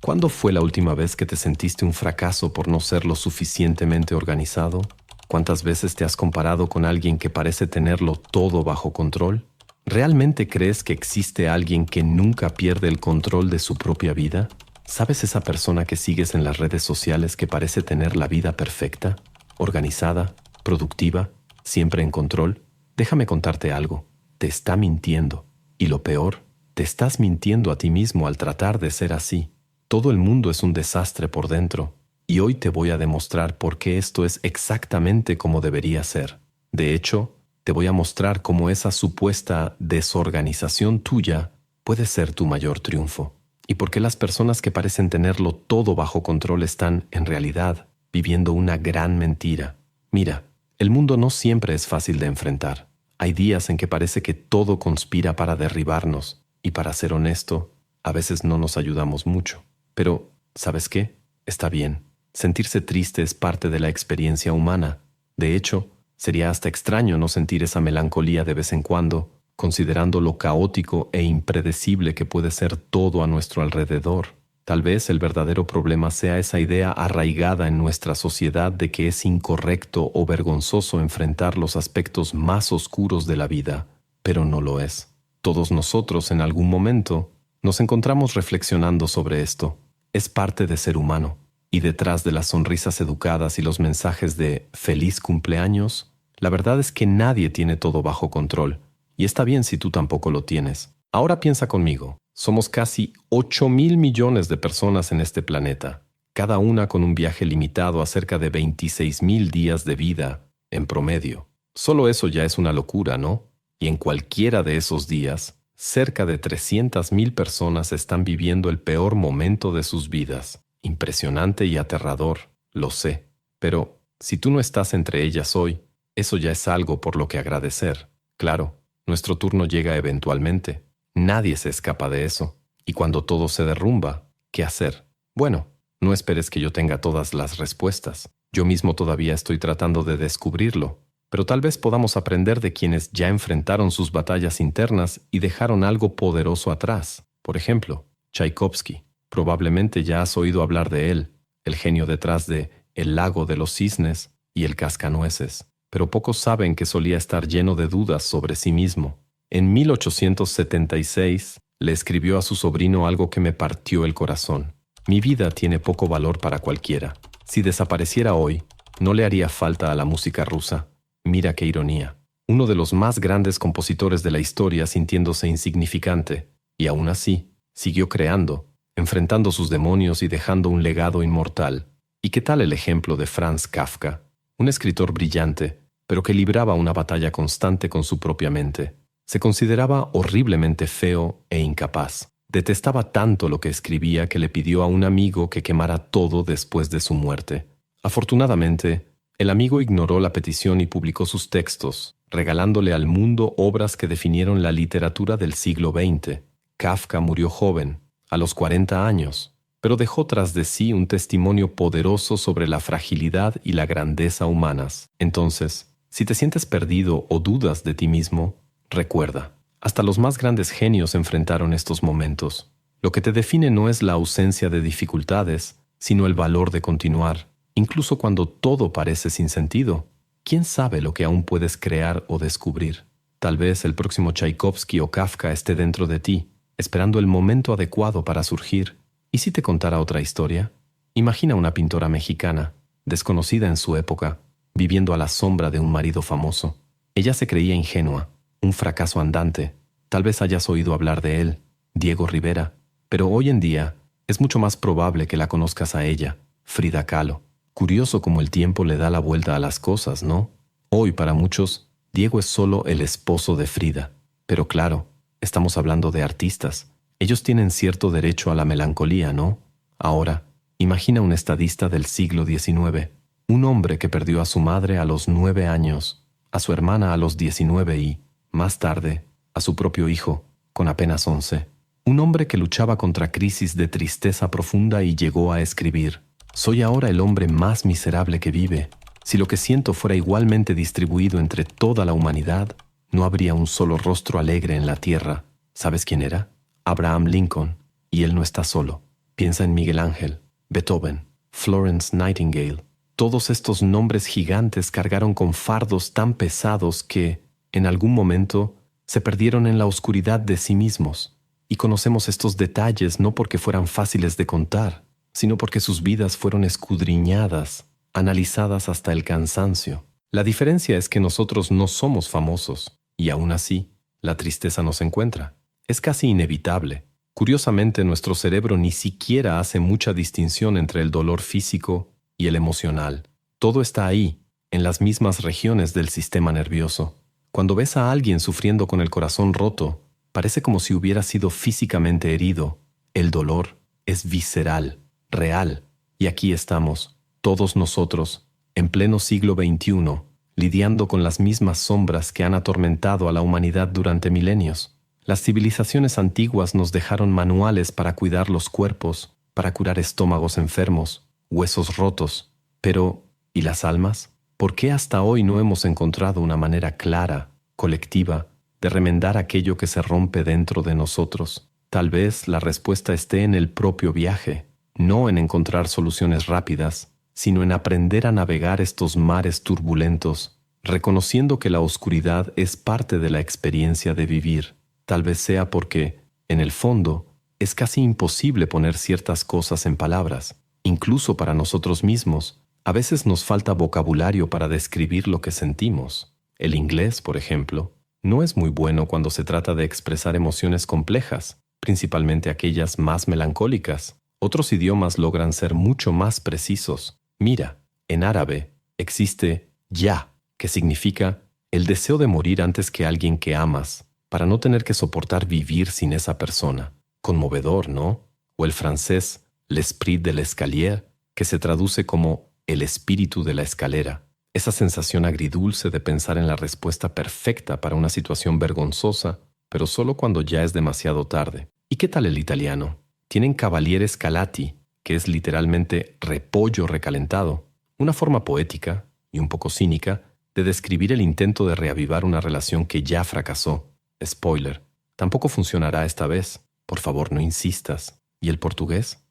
¿Cuándo fue la última vez que te sentiste un fracaso por no ser lo suficientemente organizado? ¿Cuántas veces te has comparado con alguien que parece tenerlo todo bajo control? ¿Realmente crees que existe alguien que nunca pierde el control de su propia vida? ¿Sabes esa persona que sigues en las redes sociales que parece tener la vida perfecta, organizada, productiva, siempre en control? Déjame contarte algo. Te está mintiendo. Y lo peor, te estás mintiendo a ti mismo al tratar de ser así. Todo el mundo es un desastre por dentro. Y hoy te voy a demostrar por qué esto es exactamente como debería ser. De hecho, te voy a mostrar cómo esa supuesta desorganización tuya puede ser tu mayor triunfo. Y por qué las personas que parecen tenerlo todo bajo control están, en realidad, viviendo una gran mentira. Mira, el mundo no siempre es fácil de enfrentar. Hay días en que parece que todo conspira para derribarnos. Y para ser honesto, a veces no nos ayudamos mucho. Pero, ¿sabes qué? Está bien. Sentirse triste es parte de la experiencia humana. De hecho, sería hasta extraño no sentir esa melancolía de vez en cuando, considerando lo caótico e impredecible que puede ser todo a nuestro alrededor. Tal vez el verdadero problema sea esa idea arraigada en nuestra sociedad de que es incorrecto o vergonzoso enfrentar los aspectos más oscuros de la vida, pero no lo es. Todos nosotros, en algún momento, nos encontramos reflexionando sobre esto. Es parte de ser humano. Y detrás de las sonrisas educadas y los mensajes de «feliz cumpleaños», la verdad es que nadie tiene todo bajo control. Y está bien si tú tampoco lo tienes. Ahora piensa conmigo. Somos casi 8.000 millones de personas en este planeta, cada una con un viaje limitado a cerca de 26.000 días de vida en promedio. Solo eso ya es una locura, ¿no? Y en cualquiera de esos días, cerca de 300.000 personas están viviendo el peor momento de sus vidas. Impresionante y aterrador, lo sé. Pero si tú no estás entre ellas hoy, eso ya es algo por lo que agradecer. Claro, nuestro turno llega eventualmente. Nadie se escapa de eso. Y cuando todo se derrumba, ¿qué hacer? Bueno, no esperes que yo tenga todas las respuestas. Yo mismo todavía estoy tratando de descubrirlo. Pero tal vez podamos aprender de quienes ya enfrentaron sus batallas internas y dejaron algo poderoso atrás. Por ejemplo, Tchaikovsky. Probablemente ya has oído hablar de él, el genio detrás de El lago de los cisnes y El cascanueces. Pero pocos saben que solía estar lleno de dudas sobre sí mismo. En 1876 le escribió a su sobrino algo que me partió el corazón. Mi vida tiene poco valor para cualquiera. Si desapareciera hoy, no le haría falta a la música rusa. Mira qué ironía. Uno de los más grandes compositores de la historia sintiéndose insignificante, y aún así, siguió creando, enfrentando sus demonios y dejando un legado inmortal. ¿Y qué tal el ejemplo de Franz Kafka? Un escritor brillante, pero que libraba una batalla constante con su propia mente. Se consideraba horriblemente feo e incapaz. Detestaba tanto lo que escribía que le pidió a un amigo que quemara todo después de su muerte. Afortunadamente, el amigo ignoró la petición y publicó sus textos, regalándole al mundo obras que definieron la literatura del siglo XX. Kafka murió joven, a los 40 años, pero dejó tras de sí un testimonio poderoso sobre la fragilidad y la grandeza humanas. Entonces, si te sientes perdido o dudas de ti mismo, recuerda, hasta los más grandes genios enfrentaron estos momentos. Lo que te define no es la ausencia de dificultades, sino el valor de continuar, incluso cuando todo parece sin sentido. ¿Quién sabe lo que aún puedes crear o descubrir? Tal vez el próximo Tchaikovsky o Kafka esté dentro de ti, esperando el momento adecuado para surgir. ¿Y si te contara otra historia? Imagina una pintora mexicana, desconocida en su época, viviendo a la sombra de un marido famoso. Ella se creía ingenua, un fracaso andante. Tal vez hayas oído hablar de él, Diego Rivera, pero hoy en día es mucho más probable que la conozcas a ella, Frida Kahlo. Curioso cómo el tiempo le da la vuelta a las cosas, ¿no? Hoy, para muchos, Diego es solo el esposo de Frida. Pero claro, estamos hablando de artistas. Ellos tienen cierto derecho a la melancolía, ¿no? Ahora, imagina un estadista del siglo XIX, un hombre que perdió a su madre a los 9 años, a su hermana a los 19 y, más tarde, a su propio hijo, con apenas 11. Un hombre que luchaba contra crisis de tristeza profunda y llegó a escribir: «Soy ahora el hombre más miserable que vive. Si lo que siento fuera igualmente distribuido entre toda la humanidad, no habría un solo rostro alegre en la tierra». ¿Sabes quién era? Abraham Lincoln. Y él no está solo. Piensa en Miguel Ángel, Beethoven, Florence Nightingale. Todos estos nombres gigantes cargaron con fardos tan pesados que, en algún momento, se perdieron en la oscuridad de sí mismos. Y conocemos estos detalles no porque fueran fáciles de contar, sino porque sus vidas fueron escudriñadas, analizadas hasta el cansancio. La diferencia es que nosotros no somos famosos, y aún así, la tristeza nos encuentra. Es casi inevitable. Curiosamente, nuestro cerebro ni siquiera hace mucha distinción entre el dolor físico y el emocional. Todo está ahí, en las mismas regiones del sistema nervioso. Cuando ves a alguien sufriendo con el corazón roto, parece como si hubiera sido físicamente herido. El dolor es visceral, real. Y aquí estamos, todos nosotros, en pleno siglo XXI, lidiando con las mismas sombras que han atormentado a la humanidad durante milenios. Las civilizaciones antiguas nos dejaron manuales para cuidar los cuerpos, para curar estómagos enfermos, huesos rotos. Pero, ¿y las almas? ¿Por qué hasta hoy no hemos encontrado una manera clara, colectiva, de remendar aquello que se rompe dentro de nosotros? Tal vez la respuesta esté en el propio viaje, no en encontrar soluciones rápidas, sino en aprender a navegar estos mares turbulentos, reconociendo que la oscuridad es parte de la experiencia de vivir. Tal vez sea porque, en el fondo, es casi imposible poner ciertas cosas en palabras. Incluso para nosotros mismos, a veces nos falta vocabulario para describir lo que sentimos. El inglés, por ejemplo, no es muy bueno cuando se trata de expresar emociones complejas, principalmente aquellas más melancólicas. Otros idiomas logran ser mucho más precisos. Mira, en árabe existe ya, que significa el deseo de morir antes que alguien que amas, para no tener que soportar vivir sin esa persona. Conmovedor, ¿no? O el francés, l'esprit de l'escalier, que se traduce como el espíritu de la escalera. Esa sensación agridulce de pensar en la respuesta perfecta para una situación vergonzosa, pero solo cuando ya es demasiado tarde. ¿Y qué tal el italiano? Tienen cavaliere scalati, que es literalmente repollo recalentado, una forma poética y un poco cínica de describir el intento de reavivar una relación que ya fracasó. Spoiler, tampoco funcionará esta vez. Por favor, no insistas. ¿Y el portugués?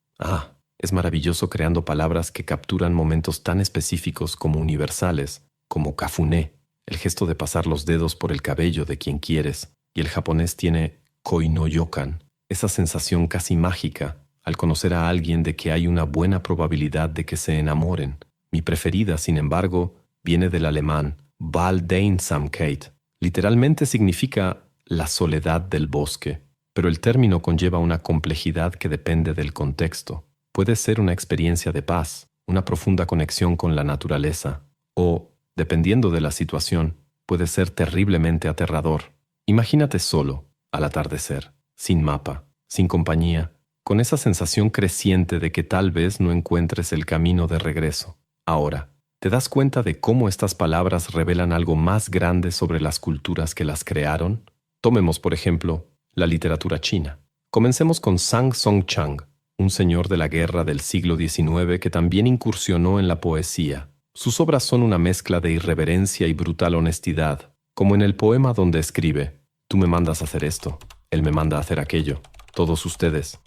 Es maravilloso creando palabras que capturan momentos tan específicos como universales, como cafuné, el gesto de pasar los dedos por el cabello de quien quieres. Y el japonés tiene koinoyokan, esa sensación casi mágica al conocer a alguien de que hay una buena probabilidad de que se enamoren. Mi preferida, sin embargo, viene del alemán Waldeinsamkeit. Literalmente significa la soledad del bosque, pero el término conlleva una complejidad que depende del contexto. Puede ser una experiencia de paz, una profunda conexión con la naturaleza, o, dependiendo de la situación, puede ser terriblemente aterrador. Imagínate solo, al atardecer, sin mapa, sin compañía, con esa sensación creciente de que tal vez no encuentres el camino de regreso. Ahora, ¿te das cuenta de cómo estas palabras revelan algo más grande sobre las culturas que las crearon? Tomemos, por ejemplo, la literatura china. Comencemos con Zhang Songchang, un señor de la guerra del siglo XIX que también incursionó en la poesía. Sus obras son una mezcla de irreverencia y brutal honestidad, como en el poema donde escribe: «Tú me mandas a hacer esto, él me manda a hacer aquello. Todos ustedes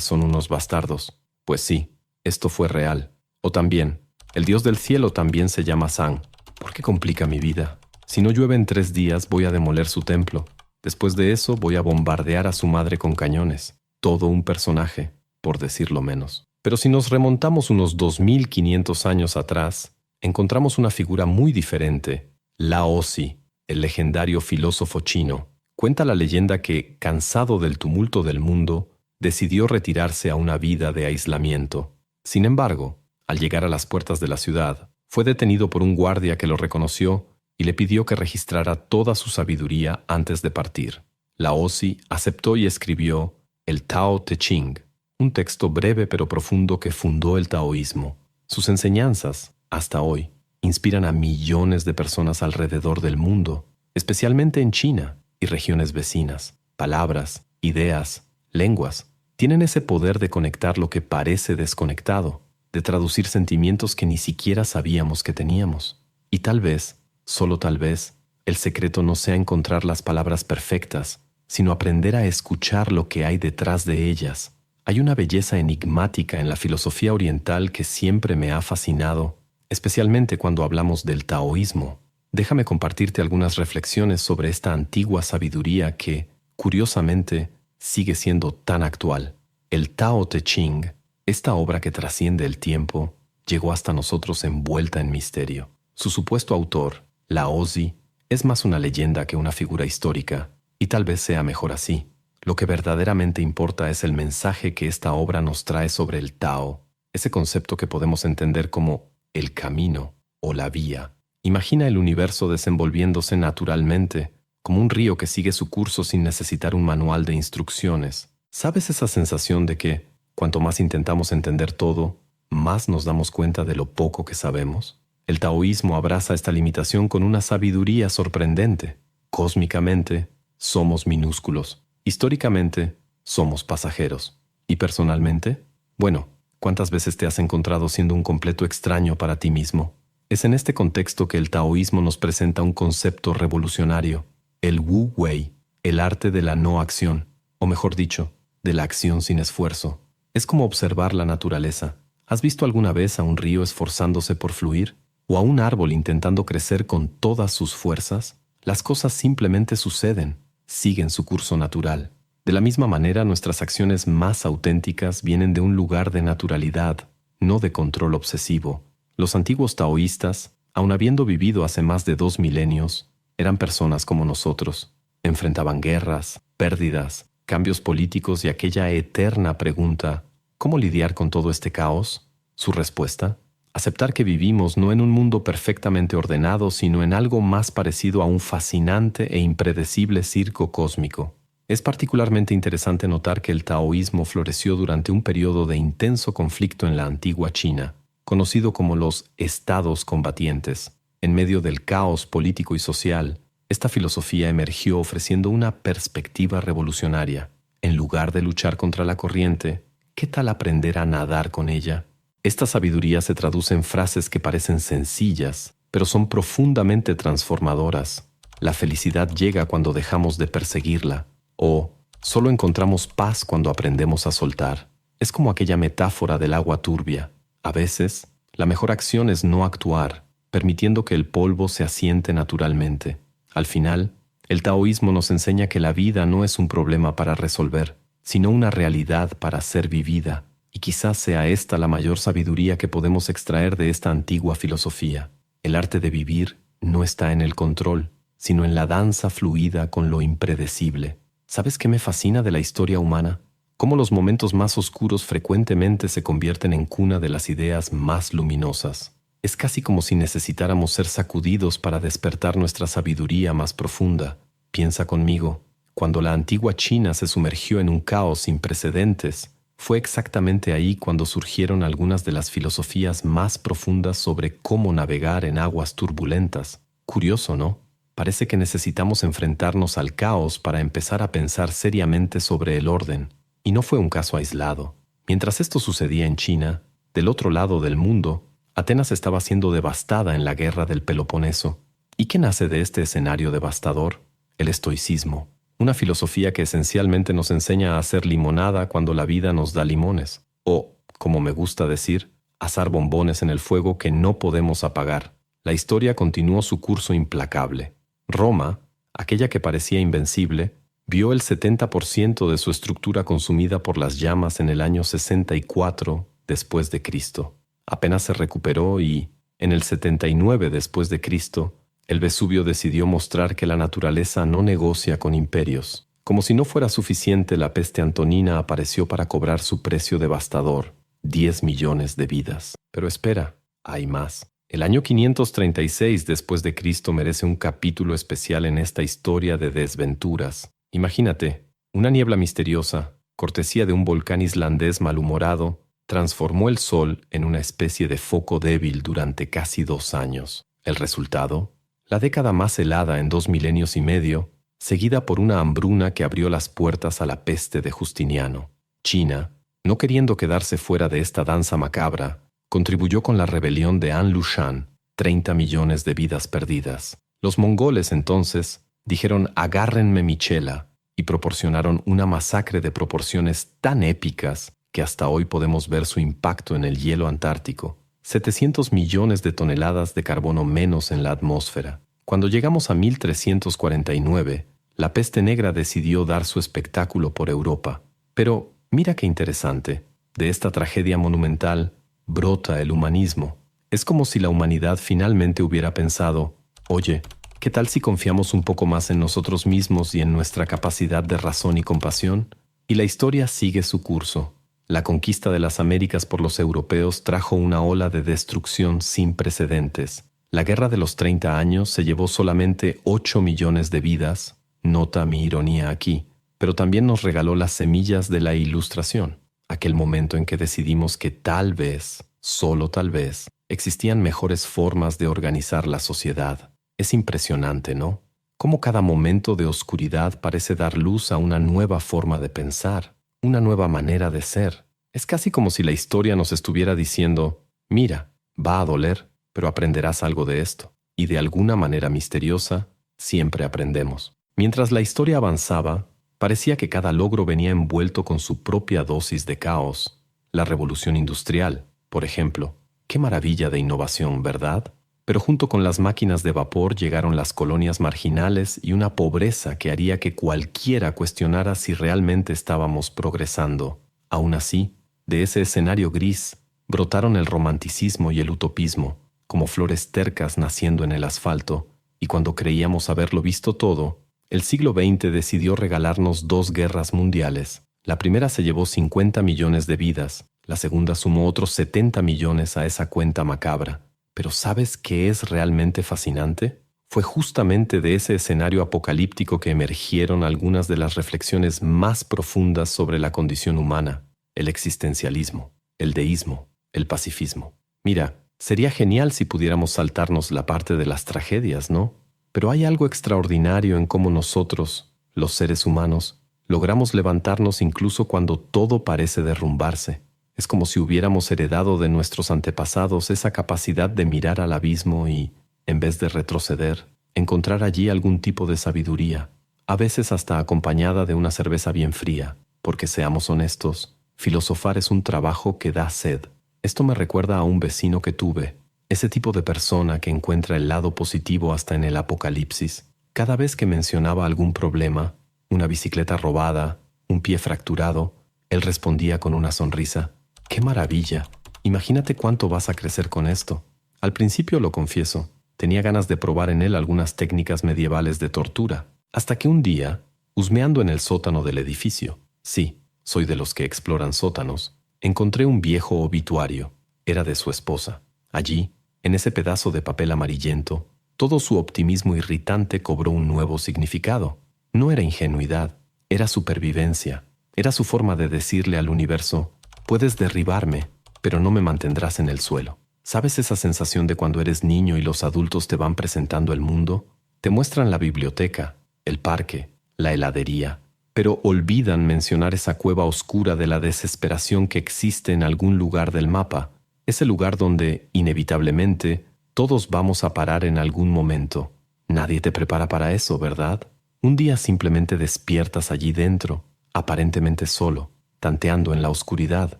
son unos bastardos». Pues sí, esto fue real. O también, el dios del cielo también se llama San. ¿Por qué complica mi vida? Si no llueve en 3 días, voy a demoler su templo. Después de eso, voy a bombardear a su madre con cañones. Todo un personaje, por decirlo menos. Pero si nos remontamos unos 2500 años atrás, encontramos una figura muy diferente. Lao Tzu, el legendario filósofo chino. Cuenta la leyenda que, cansado del tumulto del mundo, decidió retirarse a una vida de aislamiento. Sin embargo, al llegar a las puertas de la ciudad, fue detenido por un guardia que lo reconoció y le pidió que registrara toda su sabiduría antes de partir. Lao Tzu aceptó y escribió el Tao Te Ching, un texto breve pero profundo que fundó el taoísmo. Sus enseñanzas, hasta hoy, inspiran a millones de personas alrededor del mundo, especialmente en China y regiones vecinas. Palabras, ideas, lenguas, tienen ese poder de conectar lo que parece desconectado, de traducir sentimientos que ni siquiera sabíamos que teníamos. Y tal vez, solo tal vez, el secreto no sea encontrar las palabras perfectas, sino aprender a escuchar lo que hay detrás de ellas, Hay una belleza enigmática en la filosofía oriental que siempre me ha fascinado, especialmente cuando hablamos del taoísmo. Déjame compartirte algunas reflexiones sobre esta antigua sabiduría que, curiosamente, sigue siendo tan actual. El Tao Te Ching, esta obra que trasciende el tiempo, llegó hasta nosotros envuelta en misterio. Su supuesto autor, Laozi, es más una leyenda que una figura histórica, y tal vez sea mejor así. Lo que verdaderamente importa es el mensaje que esta obra nos trae sobre el Tao, ese concepto que podemos entender como el camino o la vía. Imagina el universo desenvolviéndose naturalmente, como un río que sigue su curso sin necesitar un manual de instrucciones. ¿Sabes esa sensación de que, cuanto más intentamos entender todo, más nos damos cuenta de lo poco que sabemos? El taoísmo abraza esta limitación con una sabiduría sorprendente. Cósmicamente, somos minúsculos. Históricamente, somos pasajeros. ¿Y personalmente? Bueno, ¿cuántas veces te has encontrado siendo un completo extraño para ti mismo? Es en este contexto que el taoísmo nos presenta un concepto revolucionario, el Wu Wei, el arte de la no acción, o mejor dicho, de la acción sin esfuerzo. Es como observar la naturaleza. ¿Has visto alguna vez a un río esforzándose por fluir? ¿O a un árbol intentando crecer con todas sus fuerzas? Las cosas simplemente suceden, siguen su curso natural. De la misma manera, nuestras acciones más auténticas vienen de un lugar de naturalidad, no de control obsesivo. Los antiguos taoístas, aun habiendo vivido hace más de 2 milenios, eran personas como nosotros. Enfrentaban guerras, pérdidas, cambios políticos y aquella eterna pregunta, ¿cómo lidiar con todo este caos? Su respuesta: aceptar que vivimos no en un mundo perfectamente ordenado, sino en algo más parecido a un fascinante e impredecible circo cósmico. Es particularmente interesante notar que el taoísmo floreció durante un periodo de intenso conflicto en la antigua China, conocido como los estados combatientes. En medio del caos político y social, esta filosofía emergió ofreciendo una perspectiva revolucionaria. En lugar de luchar contra la corriente, ¿qué tal aprender a nadar con ella? Esta sabiduría se traduce en frases que parecen sencillas, pero son profundamente transformadoras. La felicidad llega cuando dejamos de perseguirla, o solo encontramos paz cuando aprendemos a soltar. Es como aquella metáfora del agua turbia. A veces, la mejor acción es no actuar, permitiendo que el polvo se asiente naturalmente. Al final, el taoísmo nos enseña que la vida no es un problema para resolver, sino una realidad para ser vivida. Y quizás sea esta la mayor sabiduría que podemos extraer de esta antigua filosofía. El arte de vivir no está en el control, sino en la danza fluida con lo impredecible. ¿Sabes qué me fascina de la historia humana? Cómo los momentos más oscuros frecuentemente se convierten en cuna de las ideas más luminosas. Es casi como si necesitáramos ser sacudidos para despertar nuestra sabiduría más profunda. Piensa conmigo, cuando la antigua China se sumergió en un caos sin precedentes, fue exactamente ahí cuando surgieron algunas de las filosofías más profundas sobre cómo navegar en aguas turbulentas. Curioso, ¿no? Parece que necesitamos enfrentarnos al caos para empezar a pensar seriamente sobre el orden. Y no fue un caso aislado. Mientras esto sucedía en China, del otro lado del mundo, Atenas estaba siendo devastada en la guerra del Peloponeso. ¿Y qué nace de este escenario devastador? El estoicismo, una filosofía que esencialmente nos enseña a hacer limonada cuando la vida nos da limones, o, como me gusta decir, asar bombones en el fuego que no podemos apagar. La historia continuó su curso implacable. Roma, aquella que parecía invencible, vio el 70% de su estructura consumida por las llamas en el año 64 después de Cristo. Apenas se recuperó y, en el 79 después de Cristo, el Vesubio decidió mostrar que la naturaleza no negocia con imperios. Como si no fuera suficiente, la peste antonina apareció para cobrar su precio devastador, 10 millones de vidas. Pero espera, hay más. El año 536 después de Cristo merece un capítulo especial en esta historia de desventuras. Imagínate, una niebla misteriosa, cortesía de un volcán islandés malhumorado, transformó el sol en una especie de foco débil durante casi 2 años. El resultado: la década más helada en 2 milenios y medio, seguida por una hambruna que abrió las puertas a la peste de Justiniano. China, no queriendo quedarse fuera de esta danza macabra, contribuyó con la rebelión de An Lushan, 30 millones de vidas perdidas. Los mongoles entonces dijeron: agárrenme mi chela, y proporcionaron una masacre de proporciones tan épicas que hasta hoy podemos ver su impacto en el hielo antártico. 700 millones de toneladas de carbono menos en la atmósfera. Cuando llegamos a 1349, la peste negra decidió dar su espectáculo por Europa. Pero mira qué interesante, de esta tragedia monumental brota el humanismo. Es como si la humanidad finalmente hubiera pensado, oye, ¿qué tal si confiamos un poco más en nosotros mismos y en nuestra capacidad de razón y compasión? Y la historia sigue su curso. La conquista de las Américas por los europeos trajo una ola de destrucción sin precedentes. La Guerra de los 30 años se llevó solamente 8 millones de vidas, nota mi ironía aquí, pero también nos regaló las semillas de la Ilustración, aquel momento en que decidimos que tal vez, solo tal vez, existían mejores formas de organizar la sociedad. Es impresionante, ¿no? Cómo cada momento de oscuridad parece dar luz a una nueva forma de pensar, una nueva manera de ser. Es casi como si la historia nos estuviera diciendo, mira, va a doler, pero aprenderás algo de esto. Y de alguna manera misteriosa, siempre aprendemos. Mientras la historia avanzaba, parecía que cada logro venía envuelto con su propia dosis de caos. La revolución industrial, por ejemplo. Qué maravilla de innovación, ¿verdad? Pero junto con las máquinas de vapor llegaron las colonias marginales y una pobreza que haría que cualquiera cuestionara si realmente estábamos progresando. Aún así, de ese escenario gris, brotaron el romanticismo y el utopismo, como flores tercas naciendo en el asfalto, y cuando creíamos haberlo visto todo, el siglo XX decidió regalarnos 2 guerras mundiales. La primera se llevó 50 millones de vidas, la segunda sumó otros 70 millones a esa cuenta macabra. Pero ¿sabes qué es realmente fascinante? Fue justamente de ese escenario apocalíptico que emergieron algunas de las reflexiones más profundas sobre la condición humana, el existencialismo, el deísmo, el pacifismo. Mira, sería genial si pudiéramos saltarnos la parte de las tragedias, ¿no? Pero hay algo extraordinario en cómo nosotros, los seres humanos, logramos levantarnos incluso cuando todo parece derrumbarse. Es como si hubiéramos heredado de nuestros antepasados esa capacidad de mirar al abismo y, en vez de retroceder, encontrar allí algún tipo de sabiduría, a veces hasta acompañada de una cerveza bien fría, porque seamos honestos, filosofar es un trabajo que da sed. Esto me recuerda a un vecino que tuve, ese tipo de persona que encuentra el lado positivo hasta en el apocalipsis. Cada vez que mencionaba algún problema, una bicicleta robada, un pie fracturado, él respondía con una sonrisa. ¡Qué maravilla! Imagínate cuánto vas a crecer con esto. Al principio, lo confieso, tenía ganas de probar en él algunas técnicas medievales de tortura, hasta que un día, husmeando en el sótano del edificio, sí, soy de los que exploran sótanos, encontré un viejo obituario. Era de su esposa. Allí, en ese pedazo de papel amarillento, todo su optimismo irritante cobró un nuevo significado. No era ingenuidad, era supervivencia. Era su forma de decirle al universo, puedes derribarme, pero no me mantendrás en el suelo. ¿Sabes esa sensación de cuando eres niño y los adultos te van presentando el mundo? Te muestran la biblioteca, el parque, la heladería, pero olvidan mencionar esa cueva oscura de la desesperación que existe en algún lugar del mapa, ese lugar donde, inevitablemente, todos vamos a parar en algún momento. Nadie te prepara para eso, ¿verdad? Un día simplemente despiertas allí dentro, aparentemente solo, tanteando en la oscuridad,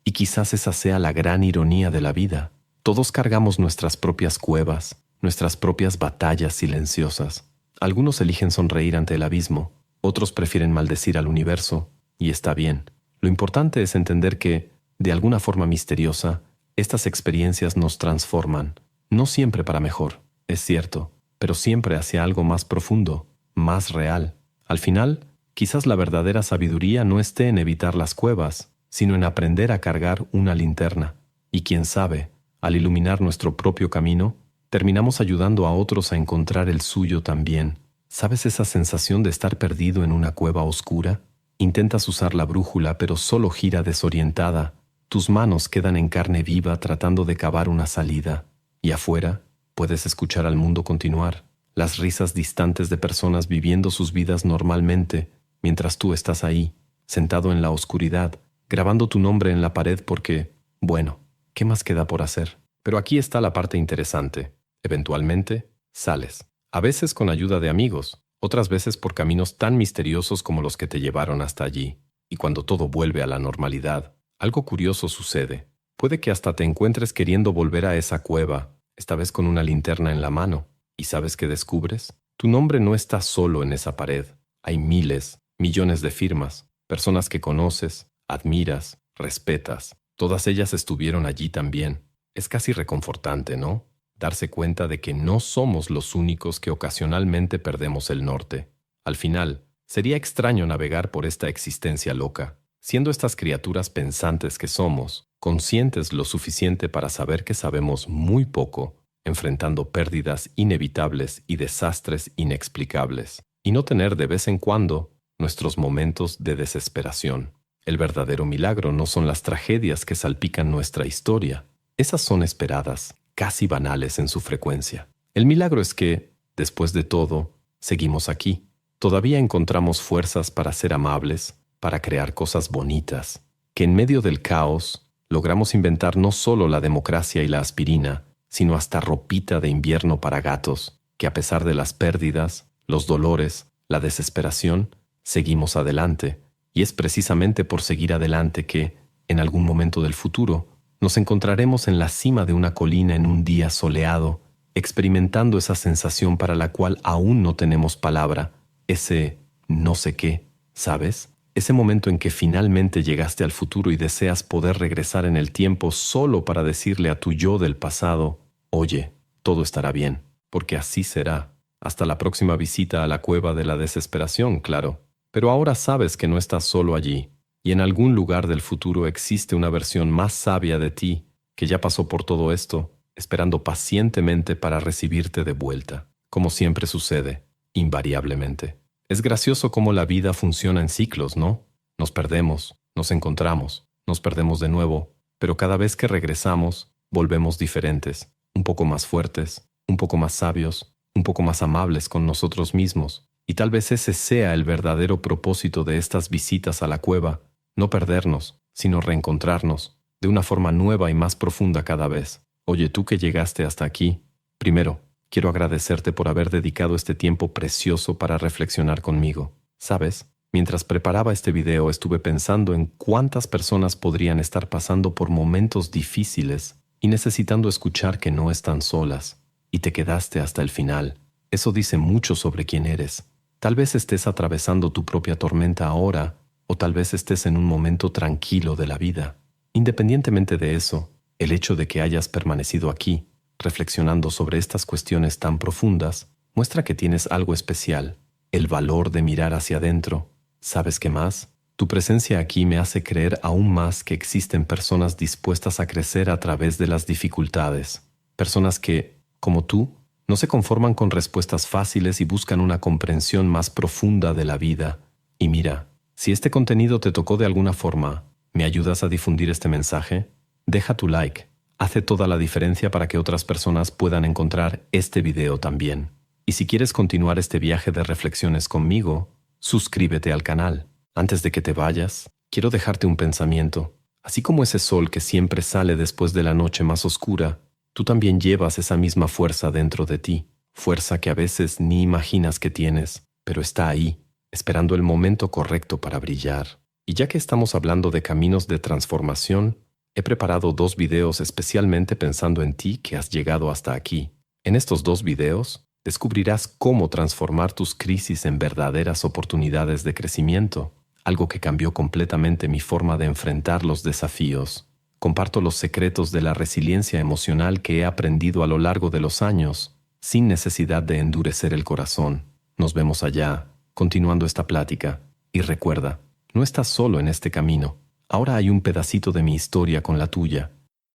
y quizás esa sea la gran ironía de la vida. Todos cargamos nuestras propias cuevas, nuestras propias batallas silenciosas. Algunos eligen sonreír ante el abismo, otros prefieren maldecir al universo, y está bien. Lo importante es entender que, de alguna forma misteriosa, estas experiencias nos transforman, no siempre para mejor, es cierto, pero siempre hacia algo más profundo, más real. Al final, quizás la verdadera sabiduría no esté en evitar las cuevas, sino en aprender a cargar una linterna. Y quién sabe, al iluminar nuestro propio camino, terminamos ayudando a otros a encontrar el suyo también. ¿Sabes esa sensación de estar perdido en una cueva oscura? Intentas usar la brújula, pero solo gira desorientada. Tus manos quedan en carne viva tratando de cavar una salida. Y afuera, puedes escuchar al mundo continuar, las risas distantes de personas viviendo sus vidas normalmente, mientras tú estás ahí, sentado en la oscuridad, grabando tu nombre en la pared porque, bueno, ¿qué más queda por hacer? Pero aquí está la parte interesante. Eventualmente, sales. A veces con ayuda de amigos, otras veces por caminos tan misteriosos como los que te llevaron hasta allí. Y cuando todo vuelve a la normalidad, algo curioso sucede. Puede que hasta te encuentres queriendo volver a esa cueva, esta vez con una linterna en la mano. ¿Y sabes qué descubres? Tu nombre no está solo en esa pared. Hay miles, millones de firmas, personas que conoces, admiras, respetas. Todas ellas estuvieron allí también. Es casi reconfortante, ¿no? Darse cuenta de que no somos los únicos que ocasionalmente perdemos el norte. Al final, sería extraño navegar por esta existencia loca, siendo estas criaturas pensantes que somos, conscientes lo suficiente para saber que sabemos muy poco, enfrentando pérdidas inevitables y desastres inexplicables, y no tener de vez en cuando nuestros momentos de desesperación. El verdadero milagro no son las tragedias que salpican nuestra historia. Esas son esperadas, casi banales en su frecuencia. El milagro es que, después de todo, seguimos aquí. Todavía encontramos fuerzas para ser amables, para crear cosas bonitas, que en medio del caos logramos inventar no solo la democracia y la aspirina, sino hasta ropita de invierno para gatos, que a pesar de las pérdidas, los dolores, la desesperación, seguimos adelante. Y es precisamente por seguir adelante que, en algún momento del futuro, nos encontraremos en la cima de una colina en un día soleado, experimentando esa sensación para la cual aún no tenemos palabra, ese no sé qué, ¿sabes? Ese momento en que finalmente llegaste al futuro y deseas poder regresar en el tiempo solo para decirle a tu yo del pasado, oye, todo estará bien, porque así será. Hasta la próxima visita a la cueva de la desesperación, claro. Pero ahora sabes que no estás solo allí, y en algún lugar del futuro existe una versión más sabia de ti que ya pasó por todo esto, esperando pacientemente para recibirte de vuelta, como siempre sucede, invariablemente. Es gracioso cómo la vida funciona en ciclos, ¿no? Nos perdemos, nos encontramos, nos perdemos de nuevo, pero cada vez que regresamos, volvemos diferentes, un poco más fuertes, un poco más sabios, un poco más amables con nosotros mismos. Y tal vez ese sea el verdadero propósito de estas visitas a la cueva, no perdernos, sino reencontrarnos, de una forma nueva y más profunda cada vez. Oye, tú que llegaste hasta aquí, primero, quiero agradecerte por haber dedicado este tiempo precioso para reflexionar conmigo. ¿Sabes? Mientras preparaba este video estuve pensando en cuántas personas podrían estar pasando por momentos difíciles y necesitando escuchar que no están solas, y te quedaste hasta el final. Eso dice mucho sobre quién eres. Tal vez estés atravesando tu propia tormenta ahora, o tal vez estés en un momento tranquilo de la vida. Independientemente de eso, el hecho de que hayas permanecido aquí, reflexionando sobre estas cuestiones tan profundas, muestra que tienes algo especial, el valor de mirar hacia adentro. ¿Sabes qué más? Tu presencia aquí me hace creer aún más que existen personas dispuestas a crecer a través de las dificultades. Personas que, como tú, no se conforman con respuestas fáciles y buscan una comprensión más profunda de la vida. Y mira, si este contenido te tocó de alguna forma, ¿me ayudas a difundir este mensaje? Deja tu like. Hace toda la diferencia para que otras personas puedan encontrar este video también. Y si quieres continuar este viaje de reflexiones conmigo, suscríbete al canal. Antes de que te vayas, quiero dejarte un pensamiento. Así como ese sol que siempre sale después de la noche más oscura, tú también llevas esa misma fuerza dentro de ti, fuerza que a veces ni imaginas que tienes, pero está ahí, esperando el momento correcto para brillar. Y ya que estamos hablando de caminos de transformación, he preparado 2 videos especialmente pensando en ti que has llegado hasta aquí. En estos 2 videos, descubrirás cómo transformar tus crisis en verdaderas oportunidades de crecimiento, algo que cambió completamente mi forma de enfrentar los desafíos. Comparto los secretos de la resiliencia emocional que he aprendido a lo largo de los años, sin necesidad de endurecer el corazón. Nos vemos allá, continuando esta plática. Y recuerda, no estás solo en este camino. Ahora hay un pedacito de mi historia con la tuya,